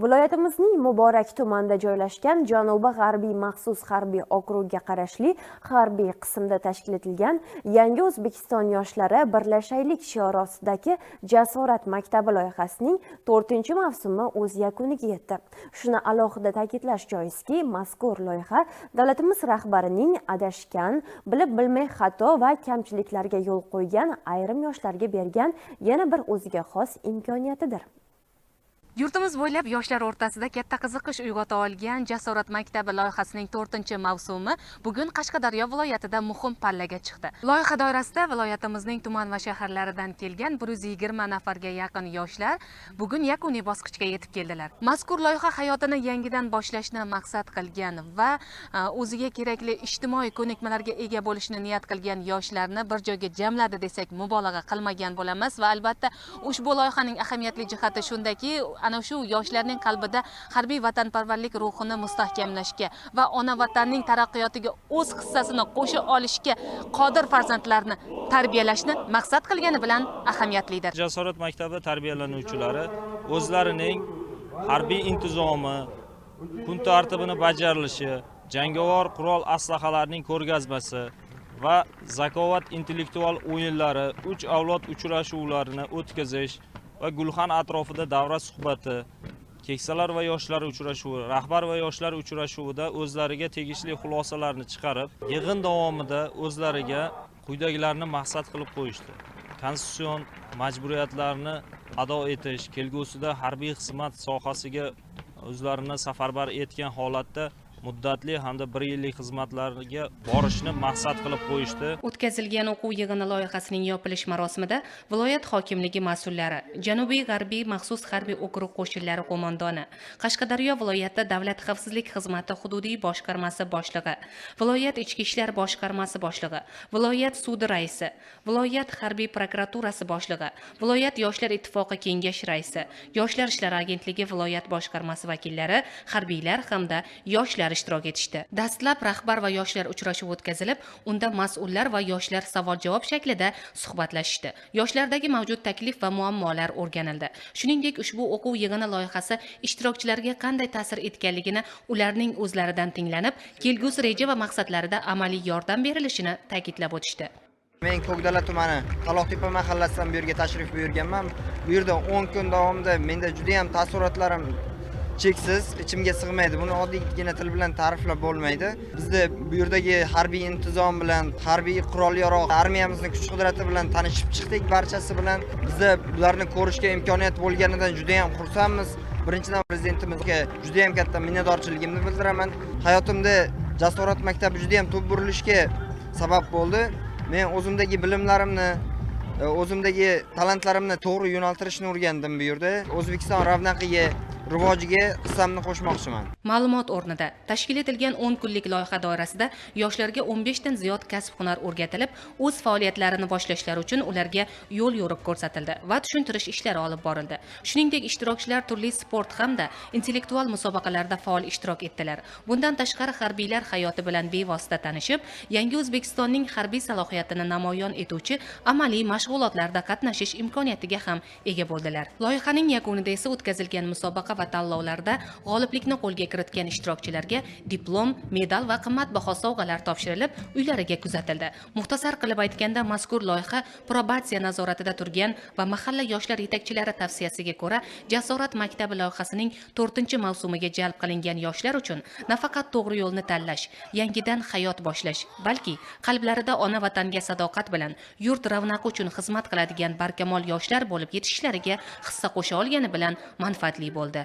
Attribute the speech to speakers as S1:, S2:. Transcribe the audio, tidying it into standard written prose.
S1: Viloyatimizning Muborak tumanida joylashgan Janubi-g'arbiy maxsus harbiy okrugiga qarashli harbiy qismda tashkil etilgan Yangi O'zbekiston yoshlari birlashaylik shiori ostidagi Jasorat maktabi loyihasining 4-mavsumi o'z yakuniga yetdi. Shuni alohida ta'kidlash joizki, mazkur loyiha davlatimiz rahbarining adashgan, bilib-bilmay xato va kamchiliklarga yo'l qo'ygan ayrim yoshlarga bergan yana bir o'ziga xos imkoniyatidir.
S2: Yurtimiz bo'ylab yoshlar o'rtasida katta qiziqish uyg'ota olgan Jasorat maktabi loyihasining 4-mavsumi bugun Qashqadaryo viloyatida muhim pallaga chiqdi. Loyiha doirasida viloyatimizning tuman va shaharlaridan kelgan 120 nafarga yaqin yoshlar bugun yakuniy bosqichga yetib keldilar. Mazkur loyiha hayotini yangidan boshlashni maqsad qilgan va o'ziga kerakli ijtimoiy ko'nikmalarga ega bo'lishni niyat qilgan yoshlarni bir joyga jamladi desak mubolag'a qilmagan bo'lamiz va albatta ushbu loyihaning ahamiyatli jihati shundaki, ana shu yoshlarning qalbida harbiy vatanparvarlik ruhini mustahkamlashga va ona vatanning taraqqiyotiga o'z hissasini qo'sha olishga qodir farzandlarni tarbiyalashni maqsad qilgani bilan ahamiyatlidir.
S3: Jasorat maktabi tarbiyalanuvchilari o'zlarining harbiy intizomi, kun tartibini bajarilishi, jangovar qurol aslahalarning ko'rgazmasi va zakovat intellektual o'yinlari, 3 avlod uchrashuvlarini o'tkazish va Gulxan atrofida davra suhbati, keksalar va yoshlar uchrashuvi, rahbar va yoshlar uchrashuvida o'zlariga tegishli xulosalarni chiqarib, yig'in davomida o'zlariga quyidagilarni maqsad qilib qo'yishdi. Konstitutsion majburiyatlarni ado etish, kelgusida harbiy xizmat sohasiga o'zlarini safarbar etgan holatda muddatli hamda 1 yillik xizmatlarga borishni maqsad qilib qo'yishdi.
S2: O'tkazilgan o'quv yig'ini loyihasining yopilish marosimida viloyat hokimligi mas'ullari, Janubi-g'arbiy maxsus harbiy okrug qo'shinlari qo'mondoni, Qashqadaryo viloyati davlat xavfsizlik xizmati hududiy boshqarmasi boshlig'i, viloyat ichki ishlar boshqarmasi boshlig'i, viloyat sudi raisi, viloyat harbiy prokuraturasi boshlig'i, viloyat yoshlar ittifoqi kengash raisi, yoshlar ishlari agentligi viloyat boshqarmasi vakillari, harbiylar hamda yoshlar ishtirok etishdi. Dastlab rahbar va yoshlar uchrashuvi o'tkazilib, unda mas'ullar va yoshlar savol-javob shaklida suhbatlashishdi. Yoshlardagi mavjud taklif va muammolar o'rganildi. Shuningdek, ushbu o'quv yig'ini loyihasi ishtirokchilarga qanday ta'sir etganligini ularning o'zlaridan tinglanib, kelgusi reja va maqsadlarida amaliy yordam berilishini ta'kidlab o'tishdi.
S4: Men Ko'kdala tumani Taloqtepa mahallasidan bu yerga tashrif buyurganman. Bu yerda 10 kun davomida menda juda ham taassurotlarim cheksiz, ichimga sig'maydi. Buni oddiygina til bilan ta'riflab bo'lmaydi. Bizda bu yerdagi harbiy intizom bilan, harbiy qurol-yarog', armiyamizning kuch-qudrati bilan tanishib chiqdik barchasi bilan. Bizda bularni ko'rishga imkoniyat bo'lganidan juda ham xursandmiz. Birinchidan prezidentimizga juda ham katta minnatdorchiligimni bildiraman. Hayotimda Jasorat maktabi juda ham tub burilishga sabab bo'ldi. Men o'zimdagi bilimlarimni, o'zimdagi talantlarimni to'g'ri yo'naltirishni o'rgandim bu yerda. O'zbekiston ravnaqiga, rivojiga hissamni qo'shmoqchiman.
S2: Ma'lumot o'rnida tashkil etilgan 10 kunlik loyiha doirasida yoshlarga 15 dan ziyod kasb-hunar o'rgatilib, o'z faoliyatlarini boshlashlari uchun ularga yo'l yo'riq ko'rsatildi va tushuntirish ishlari olib borildi. Shuningdek, ishtirokchilar turli sport hamda intellektual musobaqalarda faol ishtirok etdilar. Bundan tashqari harbiylar hayoti bilan bevosita tanishib, yangi O'zbekistonning harbiy salohiyatini namoyon etuvchi amaliy mashg'ulotlarda qatnashish imkoniyatiga ham ega bo'ldilar. Loyihaning yakunida esa o'tkazilgan musobaqa va tanlovlarda g'oliblikni qo'lga kiritgan ishtirokchilarga diplom, medal va qimmatbaho sovg'alar topshirilib, uylariga kuzatildi. Muxtasar qilib aytganda, mazkur loyiha probatsiya nazoratida turgan va mahalla yoshlar yetakchilari tavsiyasiga ko'ra Jasorat maktabi loyihasining 4-mavsumiga jalb qilingan yoshlar uchun nafaqat to'g'ri yo'lni tanlash, yangidan hayot boshlash, balki qalblarida ona vatanga sadoqat bilan yurt ravnaqi uchun xizmat qiladigan barkamol yoshlar bo'lib yetishishlariga hissa qo'sha olgani bilan manfaatli bo'ldi.